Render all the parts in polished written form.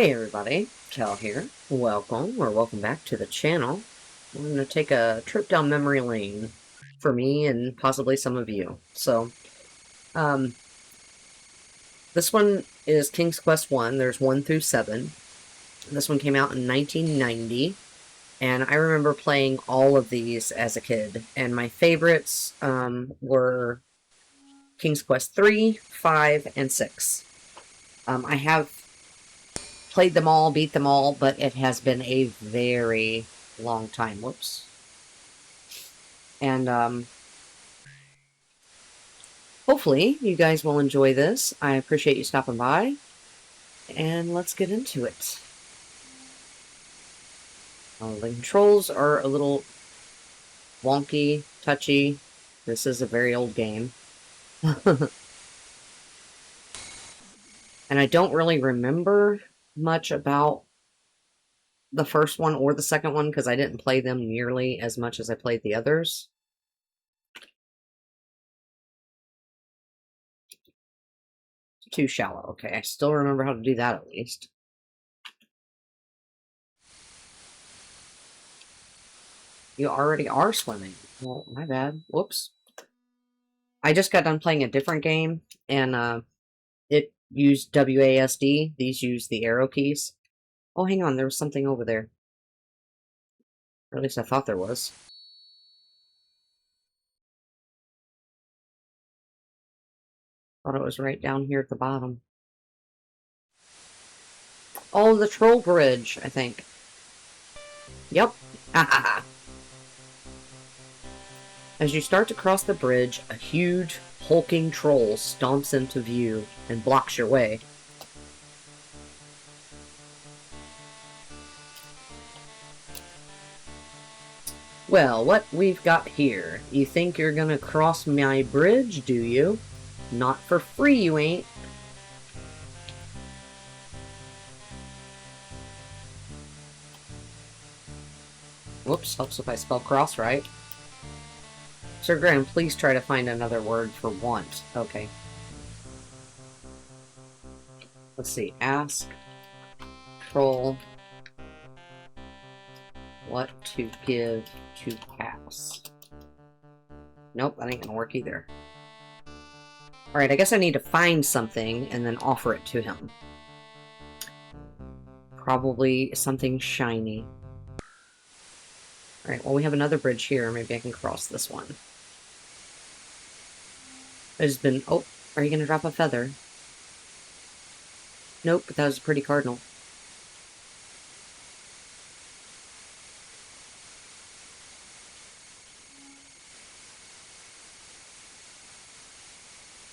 Hey everybody, Cal here. Welcome back to the channel. We're going to take a trip down memory lane for me and possibly some of you. So, this one is King's Quest 1. There's 1 through 7. This one came out in 1990, and I remember playing all of these as a kid. And my favorites were King's Quest 3, 5, and 6. I have played them all, beat them all, but it has been a very long time. Whoops. And, hopefully you guys will enjoy this. I appreciate you stopping by. And let's get into it. The controls are a little wonky, touchy. This is a very old game. And I don't really remember much about the first one or the second one because I didn't play them nearly as much as I played the others. Too shallow. Okay, I still remember how to do that at least. You already are swimming. Well, my bad. Whoops. I just got done playing a different game, and it used WASD. These use the arrow keys. Oh, hang on. There was something over there. Or at least I thought there was. Thought it was right down here at the bottom. Oh, the troll bridge, I think. Yep. As you start to cross the bridge, a huge, hulking troll stomps into view and blocks your way. Well, what we've got here. You think you're gonna cross my bridge, do you? Not for free, you ain't. Whoops, helps if I spell cross right. Sir Graham, please try to find another word for want. Okay. Let's see. Ask troll what to give to pass. Nope, that ain't gonna work either. Alright, I guess I need to find something and then offer it to him. Probably something shiny. Alright, well we have another bridge here. Maybe I can cross this one. There's been... Oh, are you gonna drop a feather? Nope, but that was a pretty cardinal.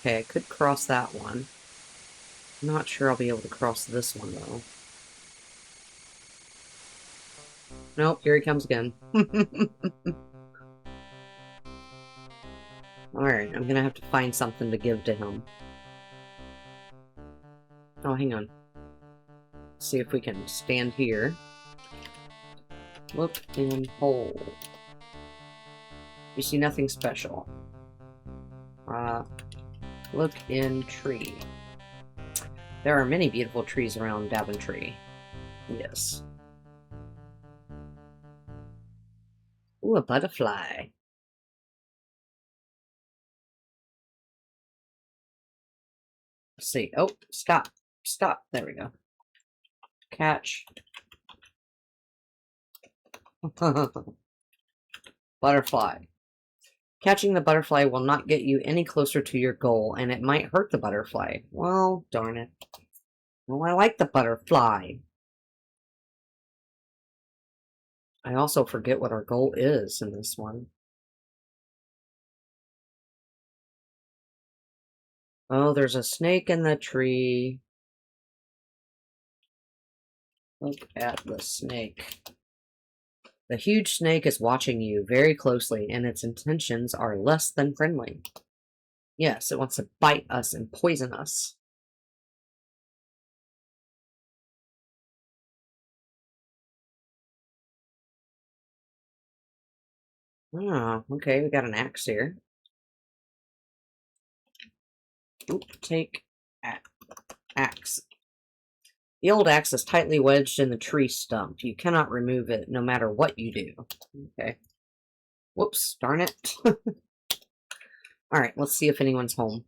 Okay, I could cross that one. I'm not sure I'll be able to cross this one, though. Nope, here he comes again. Alright, I'm gonna have to find something to give to him. Oh, hang on. Let's see if we can stand here. Look in hole. You see nothing special. Look in tree. There are many beautiful trees around Daventry. Yes. Ooh, a butterfly. Let's see. Oh, stop. Stop. There we go. Catch. Butterfly. Catching the butterfly will not get you any closer to your goal, and it might hurt the butterfly. Well, darn it. Well, I like the butterfly. I also forget what our goal is in this one. Oh, there's a snake in the tree. Look at the snake. The huge snake is watching you very closely, and its intentions are less than friendly. Yes, it wants to bite us and poison us. Oh, okay, we got an axe here. Oop, take axe. The old axe is tightly wedged in the tree stump. You cannot remove it, no matter what you do. Okay. Whoops, darn it. Alright, let's see if anyone's home.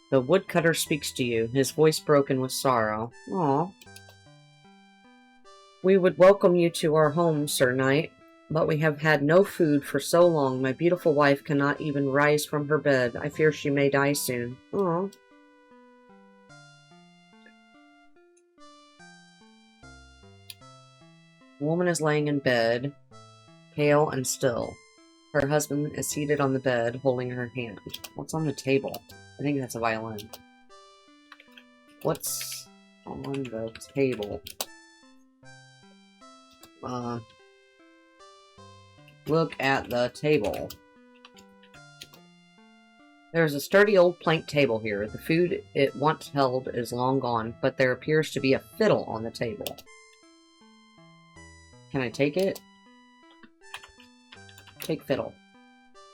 The woodcutter speaks to you, his voice broken with sorrow. Aw. We would welcome you to our home, Sir Knight, but we have had no food for so long. My beautiful wife cannot even rise from her bed. I fear she may die soon. Aw. The woman is laying in bed, pale and still. Her husband is seated on the bed, holding her hand. What's on the table? I think that's a violin. What's on the table? Look at the table. There's a sturdy old plank table here. The food it once held is long gone, but there appears to be a fiddle on the table. Can I take it? Take fiddle.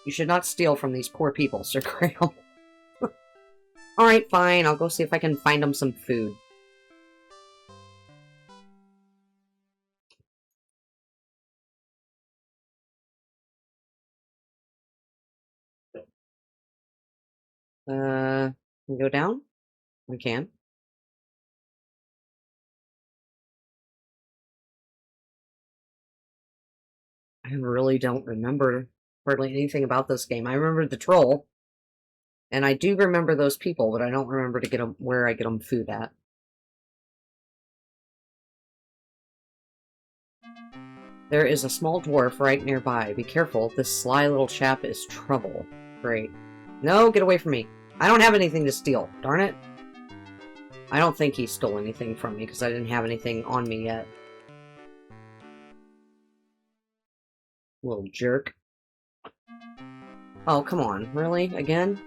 You should not steal from these poor people, Sir Grail. Alright, fine. I'll go see if I can find them some food. Can we go down? We can. I really don't remember hardly anything about this game. I remember the troll. And I do remember those people, but I don't remember to get them where I get them food at. There is a small dwarf right nearby. Be careful, this sly little chap is trouble. Great. No, get away from me. I don't have anything to steal. Darn it. I don't think he stole anything from me, because I didn't have anything on me yet. Little jerk. Oh, come on. Really? Again?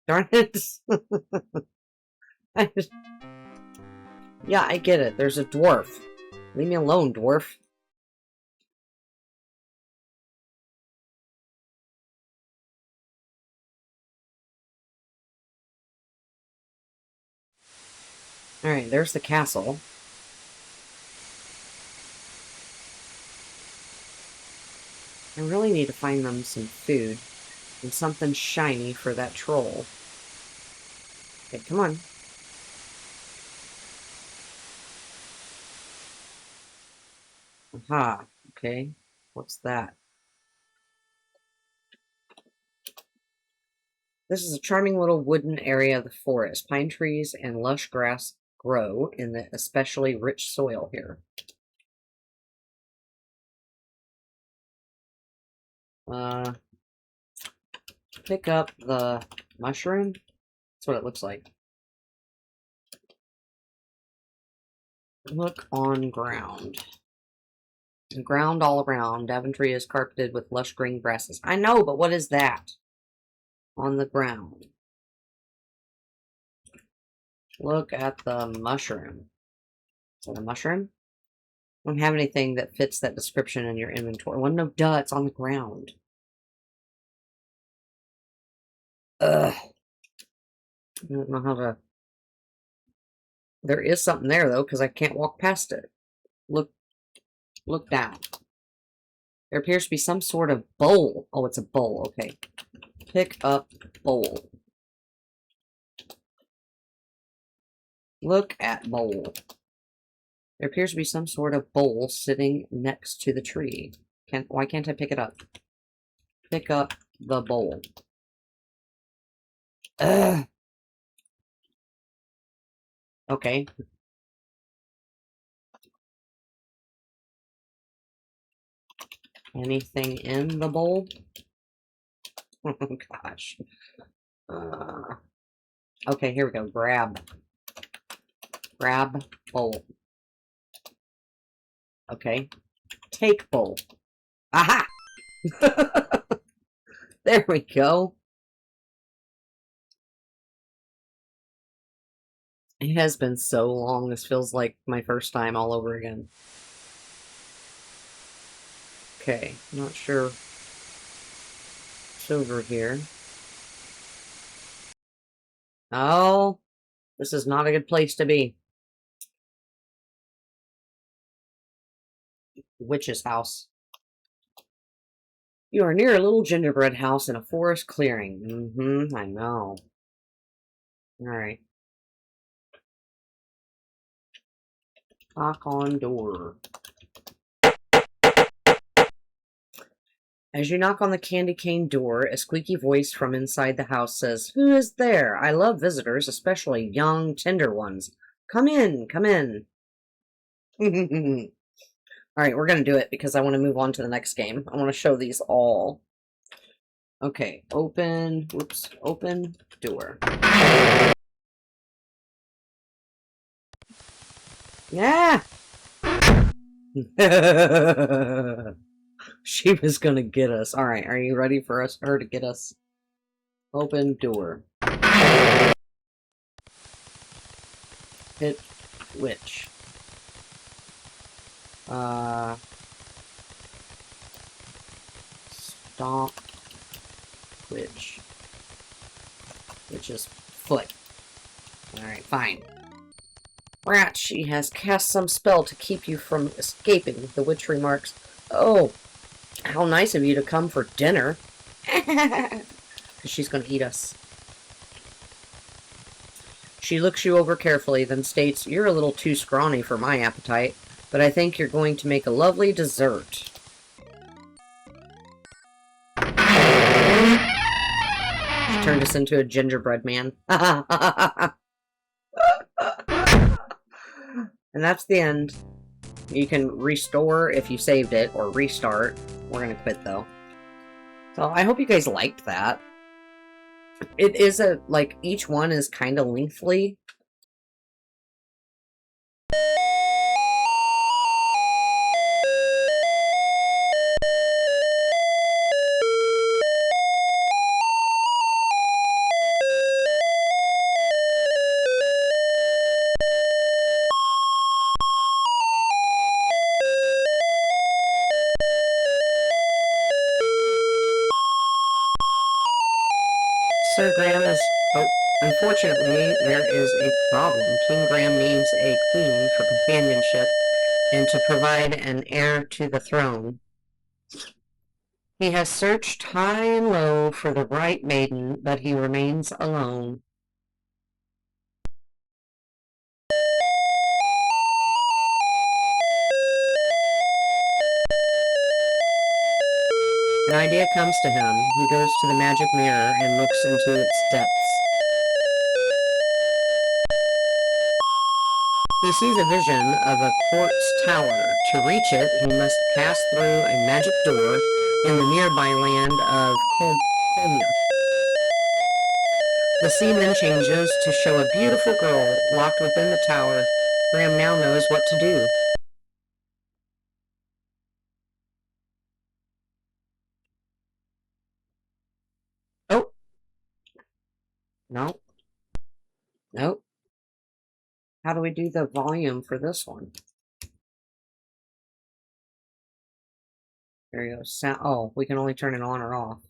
Darn it. Yeah, I get it. There's a dwarf. Leave me alone, dwarf. Alright, there's the castle. I really need to find them some food. And something shiny for that troll. Okay, come on. Aha. Okay. What's that? This is a charming little wooden area of the forest. Pine trees and lush grass grow in the especially rich soil here. Pick up the mushroom. That's what it looks like. Look on ground. Ground all around. Daventry is carpeted with lush green grasses. I know, but what is that? On the ground. Look at the mushroom. Is that a mushroom? I don't have anything that fits that description in your inventory. Well, no, duh, it's on the ground. Ugh. I don't know how to... There is something there, though, because I can't walk past it. Look down. There appears to be some sort of bowl. Oh, it's a bowl. Okay. Pick up bowl. Look at bowl. There appears to be some sort of bowl sitting next to the tree. Why can't I pick it up? Pick up the bowl. Ugh. Okay. Anything in the bowl? Oh, gosh. Okay, here we go. Grab bowl. Okay. Take bowl. Aha! There we go. It has been so long. This feels like my first time all over again. Okay, not sure what's over here. Oh, this is not a good place to be. Witch's house. You are near a little gingerbread house in a forest clearing. I know. Alright. Knock on door. As you knock on the candy cane door, a squeaky voice from inside the house says, "Who is there? I love visitors, especially young, tender ones. Come in, come in." Alright, we're going to do it because I want to move on to the next game. I want to show these all. Okay, open door. Yeah! She was going to get us. Alright, are you ready for her to get us? Open door. Hit witch. Stomp witch. Witch's foot. Alright, fine. Rat, she has cast some spell to keep you from escaping. The witch remarks, "Oh, how nice of you to come for dinner." Because she's going to eat us. She looks you over carefully, then states, "You're a little too scrawny for my appetite, but I think you're going to make a lovely dessert." She turned us into a gingerbread man. And that's the end. You can restore if you saved it, or restart. We're gonna quit, though. So, I hope you guys liked that. It is like, each one is kind of lengthy. Sir Graham is... Oh, unfortunately, there is a problem. King Graham needs a queen for companionship and to provide an heir to the throne. He has searched high and low for the right maiden, but he remains alone. An idea comes to him. He goes to the magic mirror and looks into its depths. He sees a vision of a quartz tower. To reach it, he must pass through a magic door in the nearby land of Colmia. The scene then changes to show a beautiful girl locked within the tower. Graham now knows what to do. Oh! No. Nope. How do we do the volume for this one? There you go. Sound. Oh, we can only turn it on or off.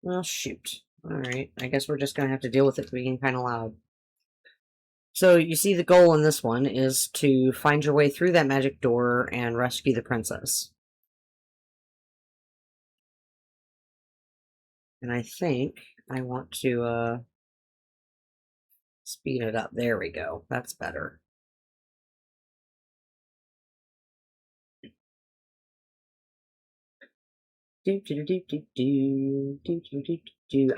Well, shoot. Alright, I guess we're just gonna have to deal with it being kind of loud. So, you see the goal in this one is to find your way through that magic door and rescue the princess. And I think I want to, speed it up. There we go. That's better. I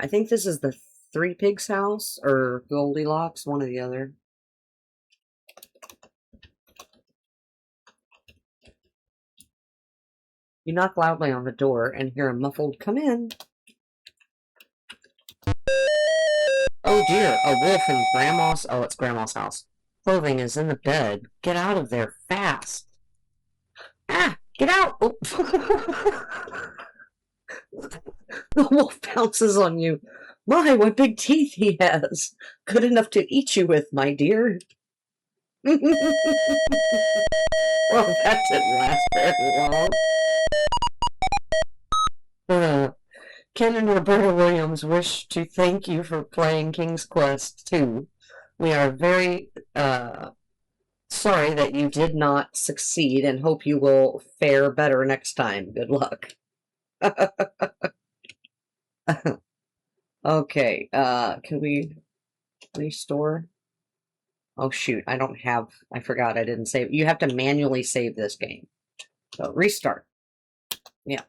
think this is the Three Pigs house, or Goldilocks, one or the other. You knock loudly on the door and hear a muffled "Come in." Oh dear, a wolf in Grandma's... Oh, it's Grandma's house. Clothing is in the bed. Get out of there, fast. Ah, get out! Oh. The wolf pounces on you. My, what big teeth he has! Good enough to eat you with, my dear. Well, that didn't last very long. Ken and Roberta Williams wish to thank you for playing King's Quest 2. We are very sorry that you did not succeed and hope you will fare better next time. Good luck. Okay, can we restore? Oh shoot, I don't have, I forgot I didn't save. You have to manually save this game. So restart. Yeah.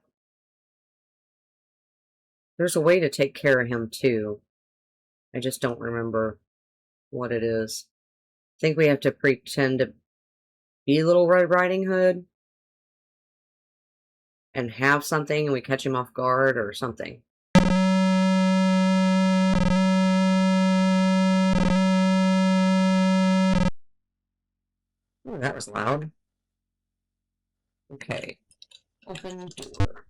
There's a way to take care of him too. I just don't remember what it is. I think we have to pretend to be Little Red Riding Hood and have something and we catch him off guard or something. Ooh, that was loud. Okay. Open door.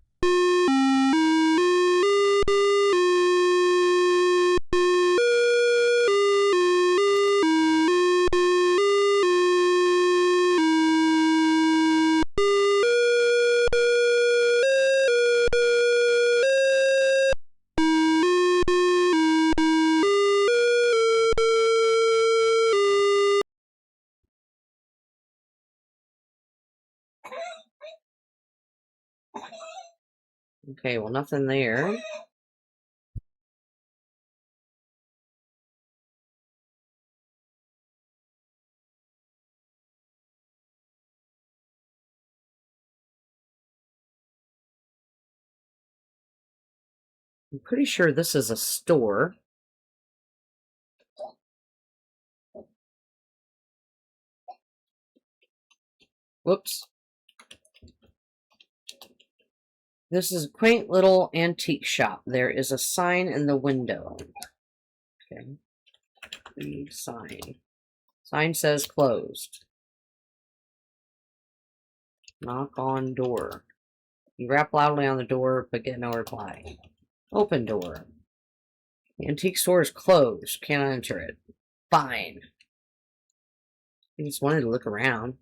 Okay, well, nothing there. I'm pretty sure this is a store. Whoops. This is a quaint little antique shop. There is a sign in the window. Okay. The sign. Sign says closed. Knock on door. You rap loudly on the door, but get no reply. Open door. The antique store is closed. Can't enter it. Fine. I just wanted to look around.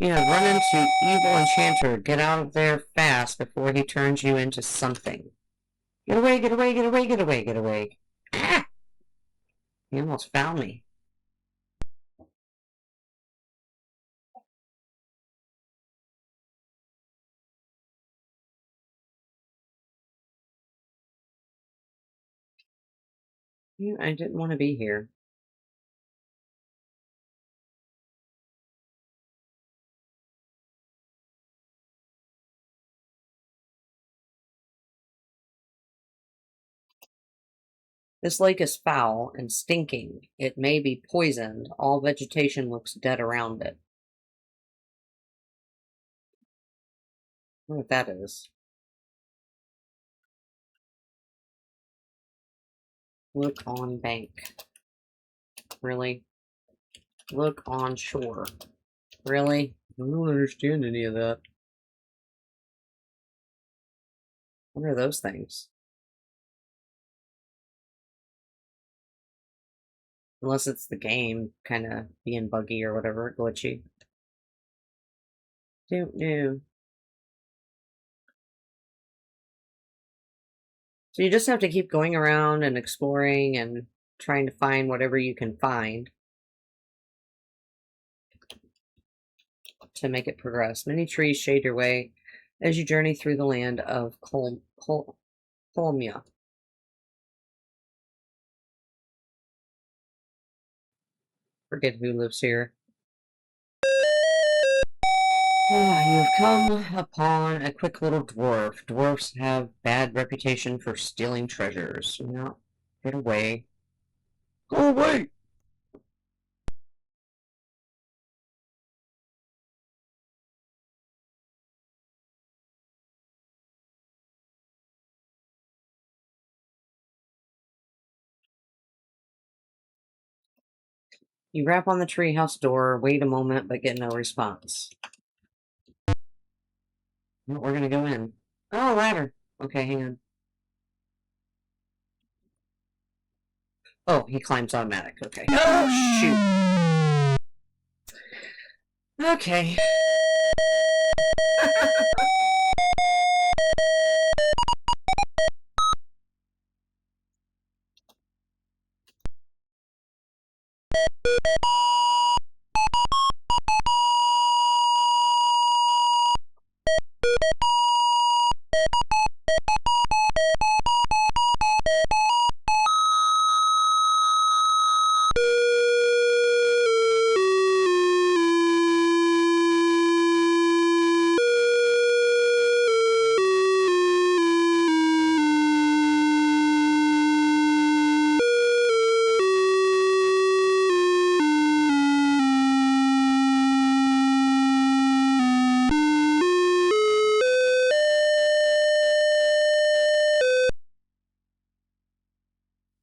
You have run into evil enchanter. Get out of there fast before he turns you into something. Get away, get away, get away, get away, get away. Ah! He almost found me. I didn't want to be here. This lake is foul and stinking. It may be poisoned. All vegetation looks dead around it. I wonder what that is. Look on bank. Really? Look on shore. Really? I don't understand any of that. What are those things? Unless it's the game kind of being buggy or whatever, glitchy. Don't know. So you just have to keep going around and exploring and trying to find whatever you can find to make it progress. Many trees shade your way as you journey through the land of Colmia. Forget who lives here. You've come upon a quick little dwarf. Dwarfs have bad reputation for stealing treasures. No, get away. Go away! You rap on the treehouse door, wait a moment, but get no response. Well, we're gonna go in. Oh, ladder. Okay, hang on. Oh, he climbs automatic. Okay. Oh, shoot. Okay.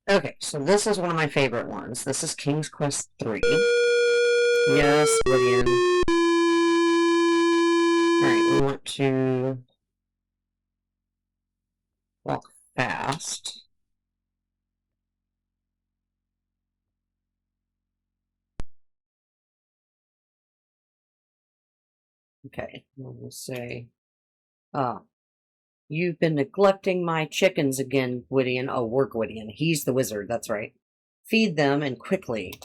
Okay, so this is one of my favorite ones. This is King's Quest 3. Yes, William. Alright, we want to walk fast. Okay, let me say, you've been neglecting my chickens again, Gwydion. Oh, we're Gwydion. He's the wizard, that's right. Feed them, and quickly.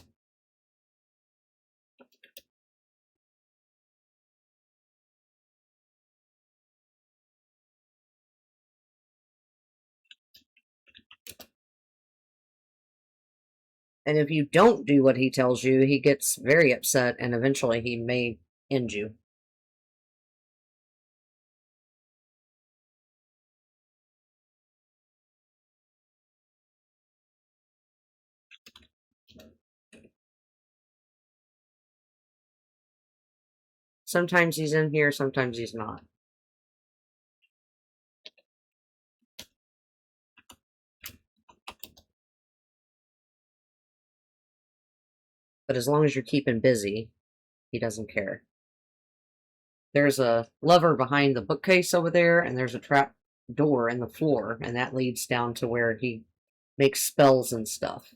And if you don't do what he tells you, he gets very upset, and eventually he may end you. Sometimes he's in here, sometimes he's not. But as long as you're keeping busy, he doesn't care. There's a lever behind the bookcase over there, and there's a trap door in the floor, and that leads down to where he makes spells and stuff.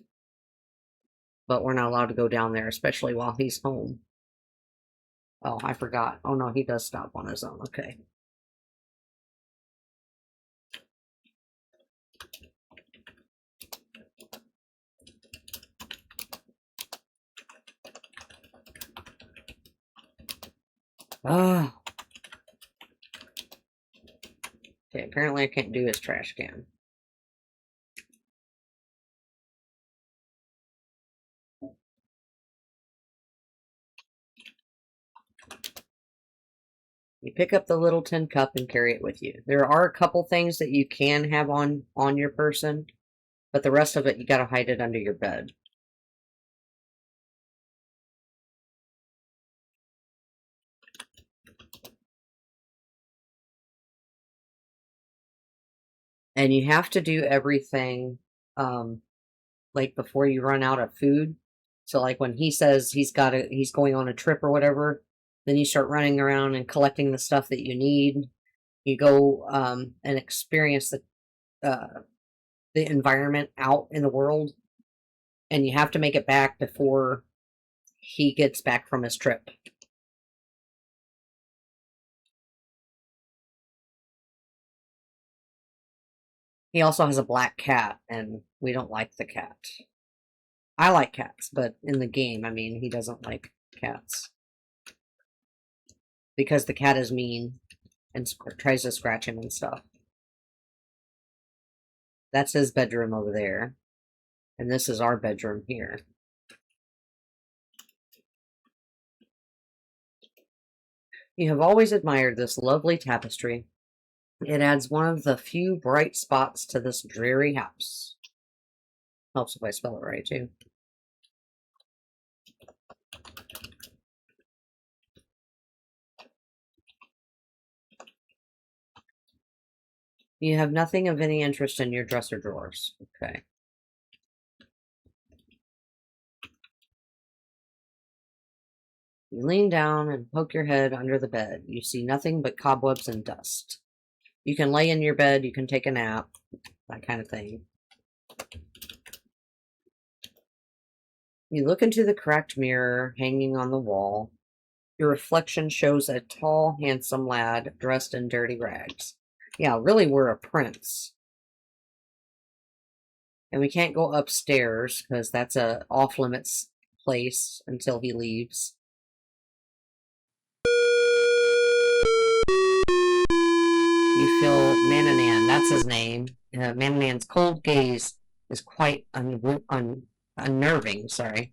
But we're not allowed to go down there, especially while he's home. Oh, I forgot. Oh no, he does stop on his own. Okay. Ah. Okay, apparently I can't do his trash can. You pick up the little tin cup and carry it with you. There are a couple things that you can have on your person, but the rest of it you gotta hide it under your bed. And you have to do everything like before you run out of food. So like when he says he's going on a trip or whatever, then you start running around and collecting the stuff that you need. You go and experience the environment out in the world, and you have to make it back before he gets back from his trip. He also has a black cat, and we don't like the cat. I like cats, but in the game, I mean, he doesn't like cats. Because the cat is mean and tries to scratch him and stuff. That's his bedroom over there. And this is our bedroom here. You have always admired this lovely tapestry. It adds one of the few bright spots to this dreary house. Helps if I spell it right, too. You have nothing of any interest in your dresser drawers. Okay. You lean down and poke your head under the bed. You see nothing but cobwebs and dust. You can lay in your bed, you can take a nap, that kind of thing. You look into the cracked mirror hanging on the wall. Your reflection shows a tall, handsome lad dressed in dirty rags. Yeah, really, we're a prince. And we can't go upstairs because that's a off-limits place until he leaves. You feel Mananan, that's his name. Mananan's cold gaze is quite unnerving, sorry.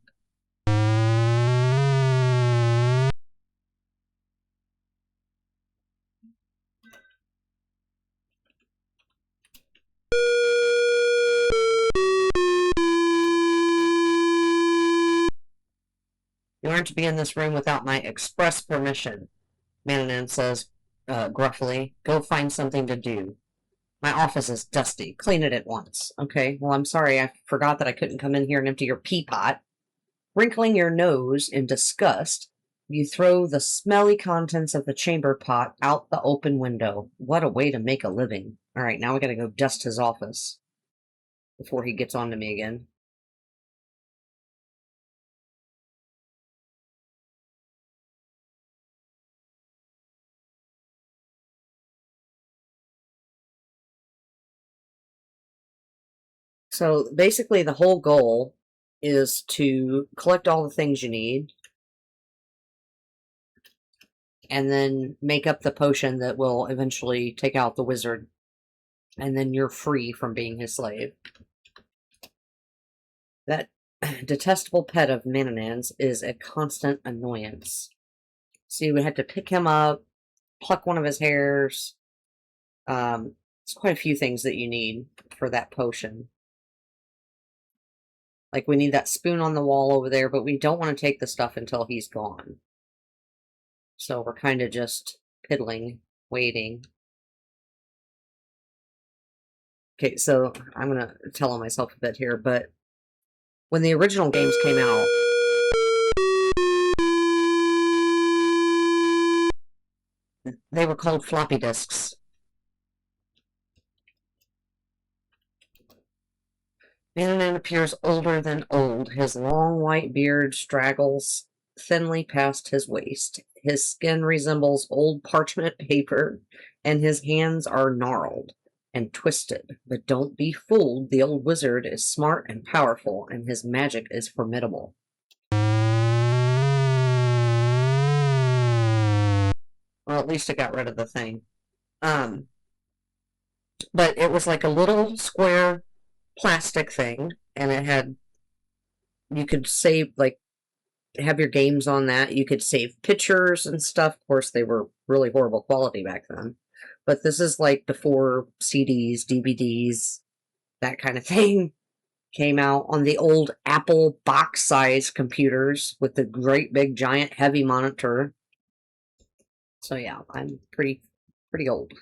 You aren't to be in this room without my express permission, Mananan says gruffly. Go find something to do. My office is dusty. Clean it at once. Okay, well, I'm sorry. I forgot that I couldn't come in here and empty your pea pot. Wrinkling your nose in disgust, you throw the smelly contents of the chamber pot out the open window. What a way to make a living. All right, now we gotta go dust his office before he gets on to me again. So basically, the whole goal is to collect all the things you need and then make up the potion that will eventually take out the wizard. And then you're free from being his slave. That detestable pet of Mananan's is a constant annoyance. So you would have to pick him up, pluck one of his hairs. It's quite a few things that you need for that potion. Like, we need that spoon on the wall over there, but we don't want to take the stuff until he's gone. So we're kind of just piddling, waiting. Okay, so I'm going to tell on myself a bit here, but when the original games came out, they were called floppy disks. Mananan appears older than old. His long white beard straggles thinly past his waist. His skin resembles old parchment paper, and his hands are gnarled and twisted. But don't be fooled. The old wizard is smart and powerful, and his magic is formidable. Well, at least it got rid of the thing. But it was like a little square plastic thing, and it had, you could save, like, have your games on that. You could save pictures and stuff. Of course, they were really horrible quality back then. But this is like before CDs, DVDs, that kind of thing came out on the old Apple box size computers with the great big giant heavy monitor. So yeah, I'm pretty old.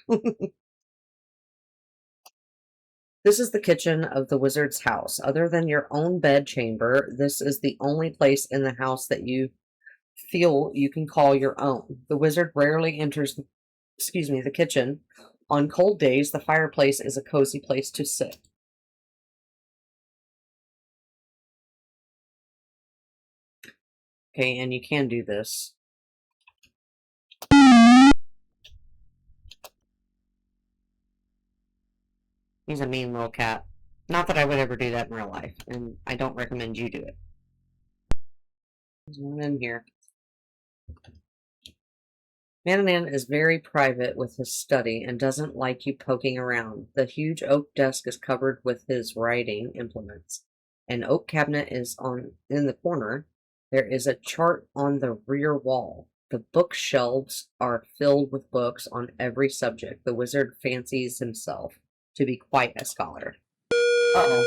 This is the kitchen of the wizard's house. Other than your own bed chamber, this is the only place in the house that you feel you can call your own. The wizard rarely enters, the kitchen. On cold days, the fireplace is a cozy place to sit. Okay, and you can do this. He's a mean little cat. Not that I would ever do that in real life, and I don't recommend you do it. There's one in here. Mananan is very private with his study and doesn't like you poking around. The huge oak desk is covered with his writing implements. An oak cabinet is in the corner. There is a chart on the rear wall. The bookshelves are filled with books on every subject. The wizard fancies himself to be quite a scholar. Uh-oh.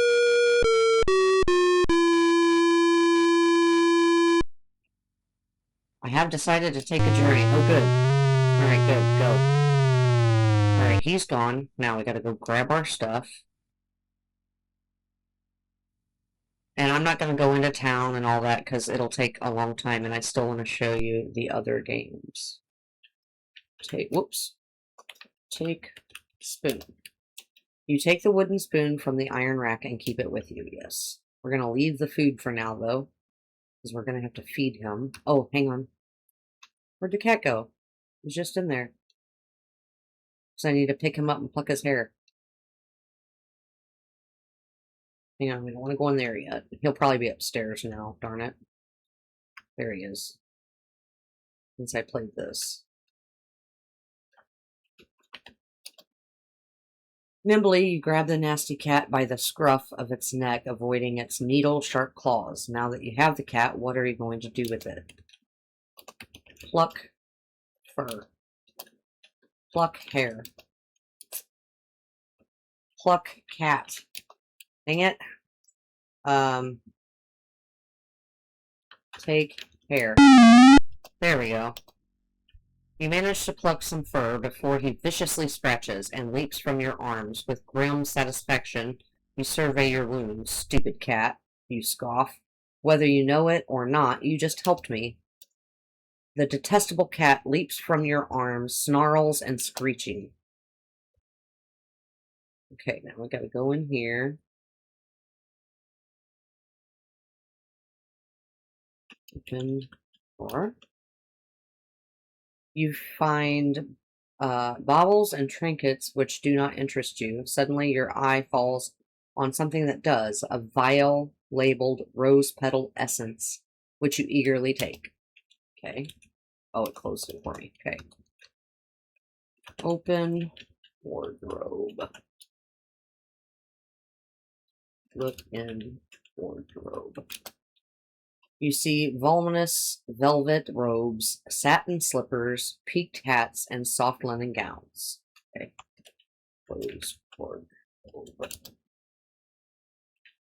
I have decided to take a journey. Oh, good. Alright, good. Go. Alright, he's gone. Now we gotta go grab our stuff. And I'm not going to go into town and all that because it'll take a long time, and I still want to show you the other games. Whoops. Take spoon. You take the wooden spoon from the iron rack and keep it with you, yes. We're going to leave the food for now, though, because we're going to have to feed him. Oh, hang on. Where'd the cat go? He's just in there. So I need to pick him up and pluck his hair. Hang on, we don't want to go in there yet. He'll probably be upstairs now, darn it. There he is. Since I played this. Nimbly, you grab the nasty cat by the scruff of its neck, avoiding its needle-sharp claws. Now that you have the cat, what are you going to do with it? Pluck fur. Pluck hair. Pluck cat. Dang it. Take hair. There we go. You manage to pluck some fur before he viciously scratches and leaps from your arms. With grim satisfaction, you survey your wounds. Stupid cat, you scoff. Whether you know it or not, you just helped me. The detestable cat leaps from your arms, snarls and screeching. Okay, now we gotta go in here. Open door. You find baubles and trinkets which do not interest you. Suddenly your eye falls on something that does, a vial labeled rose petal essence, which you eagerly take. Okay. Oh, it closed it for me. Okay. Open wardrobe. Look in wardrobe. You see voluminous velvet robes, satin slippers, peaked hats, and soft linen gowns. Okay. Close wardrobe.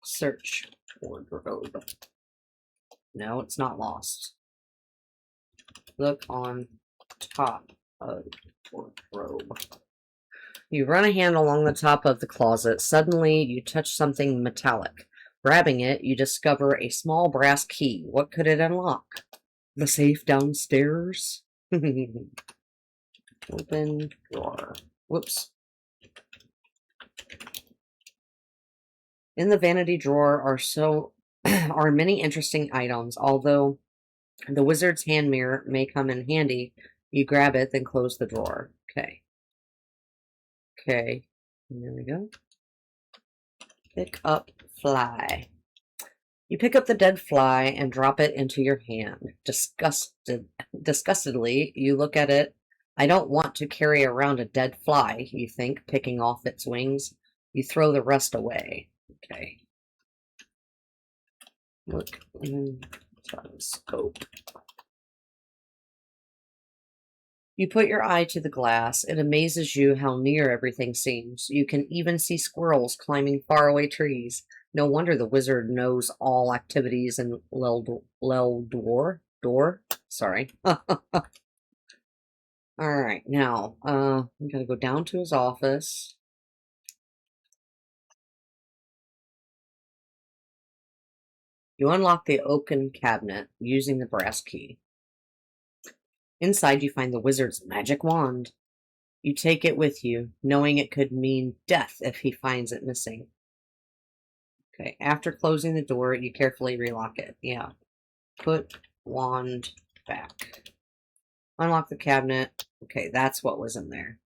Search wardrobe. No, it's not lost. Look on top of wardrobe. You run a hand along the top of the closet. Suddenly, you touch something metallic. Grabbing it, you discover a small brass key. What could it unlock? The safe downstairs? Open drawer. Whoops. In the vanity drawer are many interesting items. Although the wizard's hand mirror may come in handy, you grab it, then close the drawer. Okay. Okay. And there we go. Pick up fly. You pick up the dead fly and drop it into your hand. Disgustedly, you look at it. I don't want to carry around a dead fly, you think, picking off its wings. You throw the rest away. Okay. Look in telescope. You put your eye to the glass. It amazes you how near everything seems. You can even see squirrels climbing faraway trees. No wonder the wizard knows all activities in Door. Sorry. Alright, now, I'm gonna go down to his office. You unlock the oaken cabinet using the brass key. Inside, you find the wizard's magic wand. You take it with you, knowing it could mean death if he finds it missing. Okay, after closing the door, you carefully relock it. Yeah. Put wand back. Unlock the cabinet. Okay, that's what was in there.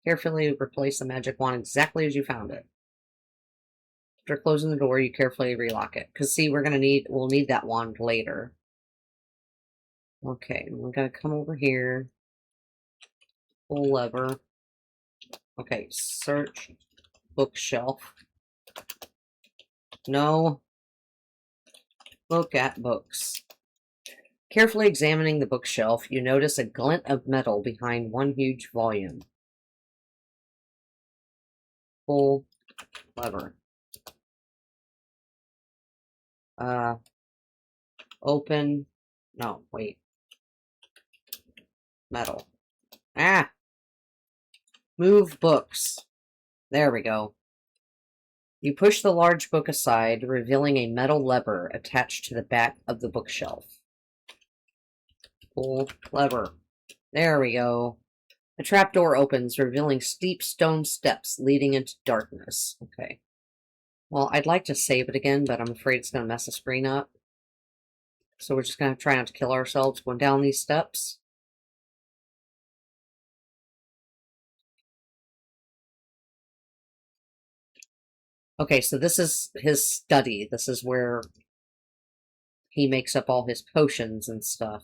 Carefully replace the magic wand exactly as you found it. After closing the door, you carefully relock it. Because, see, we'll need that wand later. Okay, we're going to come over here. Pull lever. Okay, search bookshelf. No. Look at books. Carefully examining the bookshelf, you notice a glint of metal behind one huge volume. Pull lever. Open. No, wait. Metal. Ah! Move books. There we go. You push the large book aside, revealing a metal lever attached to the back of the bookshelf. Pull lever. There we go. The trapdoor opens, revealing steep stone steps leading into darkness. Okay. Well, I'd like to save it again, but I'm afraid it's going to mess the screen up. So we're just going to try not to kill ourselves going down these steps. Okay, so this is his study. This is where he makes up all his potions and stuff.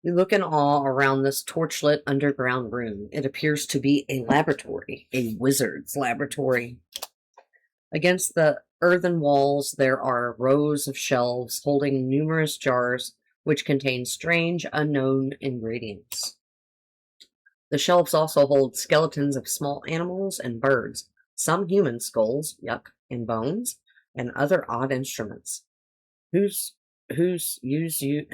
You look in awe around this torchlit underground room. It appears to be a laboratory, a wizard's laboratory. Against the earthen walls, there are rows of shelves holding numerous jars which contain strange, unknown ingredients. The shelves also hold skeletons of small animals and birds, some human skulls, yuck, and bones, and other odd instruments. Whose use you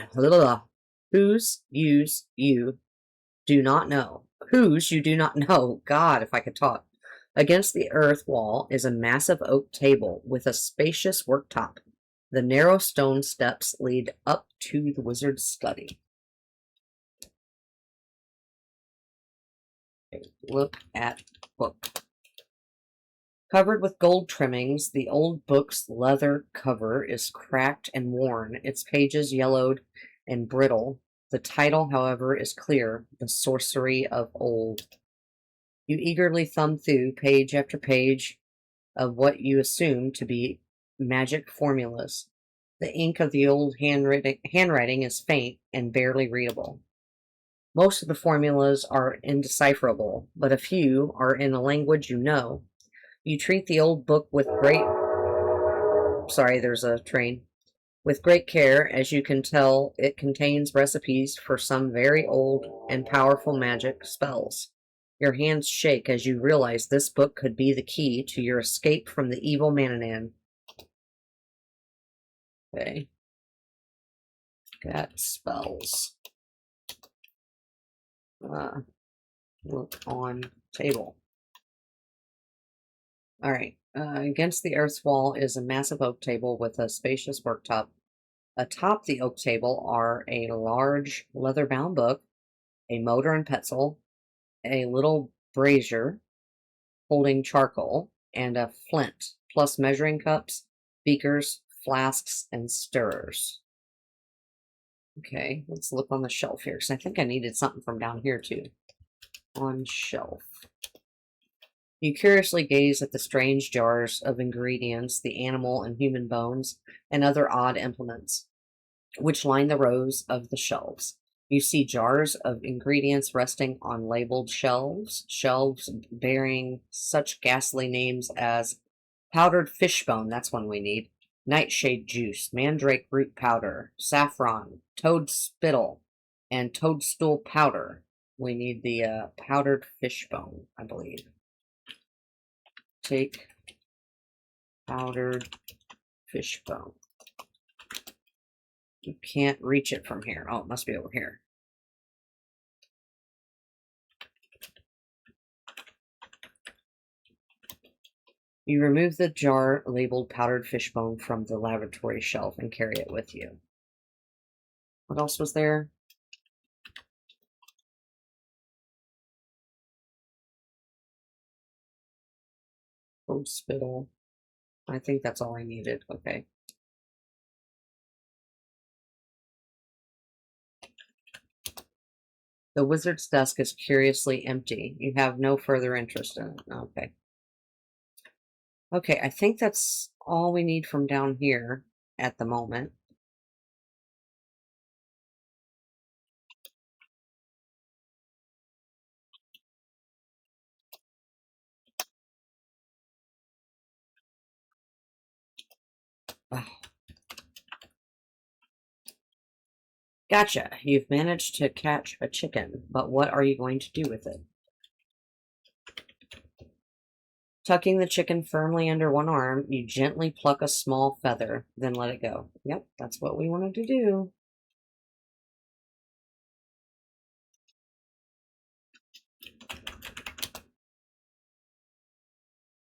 do not know. Whose you do not know. God, if I could talk. Against the earth wall is a massive oak table with a spacious worktop. The narrow stone steps lead up to the wizard's study. Look at book. Covered with gold trimmings, the old book's leather cover is cracked and worn, its pages yellowed and brittle. The title, however, is clear, The Sorcery of Old. You eagerly thumb through page after page of what you assume to be magic formulas. The ink of the old handwriting is faint and barely readable. Most of the formulas are indecipherable, but a few are in a language you know. You treat the old book with great... Sorry, there's a train. With great care, as you can tell, it contains recipes for some very old and powerful magic spells. Your hands shake as you realize this book could be the key to your escape from the evil Mananan. Okay. Got spells. Look on table. Alright. Against the earth's wall is a massive oak table with a spacious worktop. Atop the oak table are a large leather-bound book, a motor and pestle, a little brazier holding charcoal, and a flint, plus measuring cups, beakers, flasks, and stirrers. Okay, let's look on the shelf here, because I think I needed something from down here, too. On shelf. You curiously gaze at the strange jars of ingredients, the animal and human bones, and other odd implements, which line the rows of the shelves. You see jars of ingredients resting on labeled shelves bearing such ghastly names as powdered fishbone, that's one we need, nightshade juice, mandrake root powder, saffron, toad spittle, and toadstool powder. We need the powdered fishbone, I believe. Take powdered fishbone. You can't reach it from here. Oh, it must be over here. You remove the jar labeled powdered fishbone from the laboratory shelf and carry it with you. What else was there? Toad spittle. I think that's all I needed. Okay. The wizard's desk is curiously empty. You have no further interest in it. Okay. Okay, I think that's all we need from down here at the moment. Oh. Gotcha. You've managed to catch a chicken, but what are you going to do with it? Tucking the chicken firmly under one arm, you gently pluck a small feather, then let it go. Yep, that's what we wanted to do.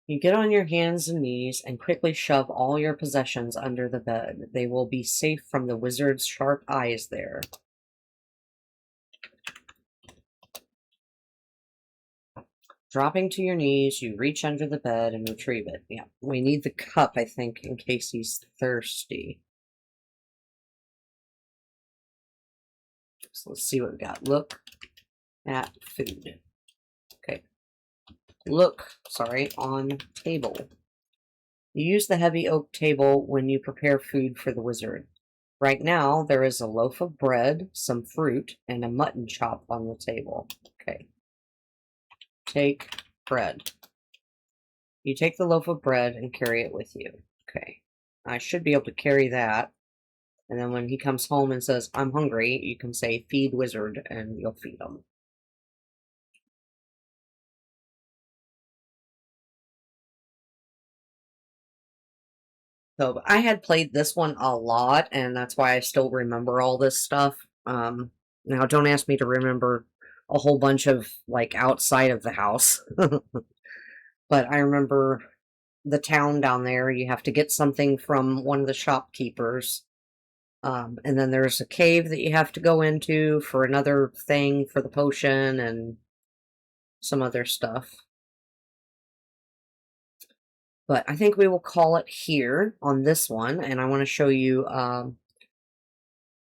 You get on your hands and knees and quickly shove all your possessions under the bed. They will be safe from the wizard's sharp eyes there. Dropping to your knees, you reach under the bed and retrieve it. Yeah, we need the cup, I think, in case he's thirsty. So let's see what we got. Look at food. Okay. On table. You use the heavy oak table when you prepare food for the wizard. Right now, there is a loaf of bread, some fruit, and a mutton chop on the table. Okay. Take bread. You take the loaf of bread and carry it with you. Okay. I should be able to carry that. And then when he comes home and says, I'm hungry, you can say, feed wizard, and you'll feed him. So I had played this one a lot, and that's why I still remember all this stuff. Now, don't ask me to remember a whole bunch of, like, outside of the house. But I remember the town down there. You have to get something from one of the shopkeepers. And then there's a cave that you have to go into for another thing for the potion and some other stuff. But I think we will call it here on this one, and I want to show you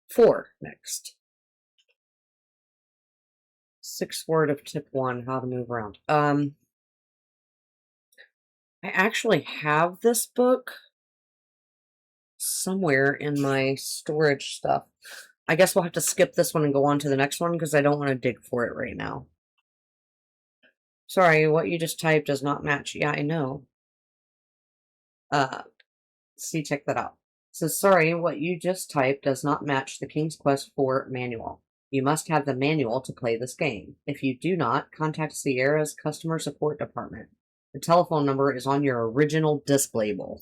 4 next. 6th word of tip 1, how to move around. I actually have this book somewhere in my storage stuff. I guess we'll have to skip this one and go on to the next one because I don't want to dig for it right now. Sorry, what you just typed does not match. Yeah, I know. See, check that out. So sorry, what you just typed does not match the King's Quest IV manual. You must have the manual to play this game. If you do not, contact Sierra's customer support department. The telephone number is on your original disc label.